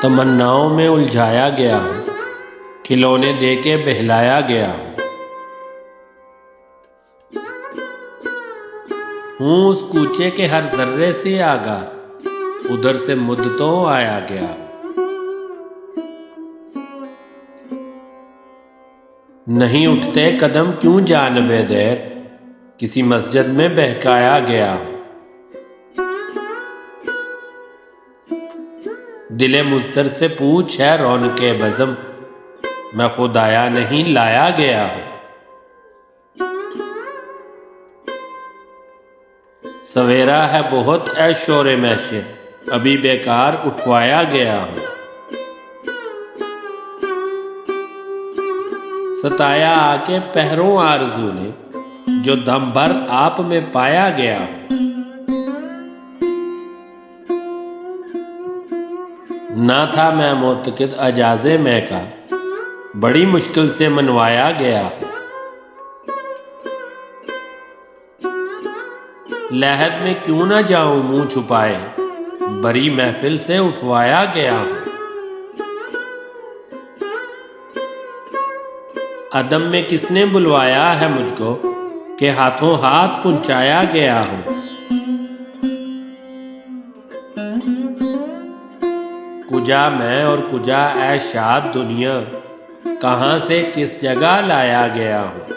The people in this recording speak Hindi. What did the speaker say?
तमन्नाओं में उलझाया गया हूँ, खिलौने दे के बहलाया गया हूँ उस कूचे के हर जर्रे से आगा, उधर से मुद्दतों आया गया। नहीं उठते कदम क्यों जानबे देर, किसी मस्जिद में बहकाया गया। दिले मुज़्तर से पूछ है रौनके बज़म, मैं खुदाया नहीं लाया गया हूँ। सवेरा है बहुत ऐ शोरे महशे, अभी बेकार उठवाया गया हूँ। सताया आके पहरों आरज़ू ने, जो दम भर आप में पाया गया हूँ। ना था मैं मोतक़िद अजाज़े में का, बड़ी मुश्किल से मनवाया गया। लहद में क्यों ना जाऊं मुंह छुपाए, बड़ी महफिल से उठवाया गया हूँ। अदम में किसने बुलवाया है मुझको, कि हाथों हाथ पहुंचाया गया हूँ। कुजा मैं और कुजा ऐ शाद दुनिया, कहाँ से किस जगह लाया गया हूँ।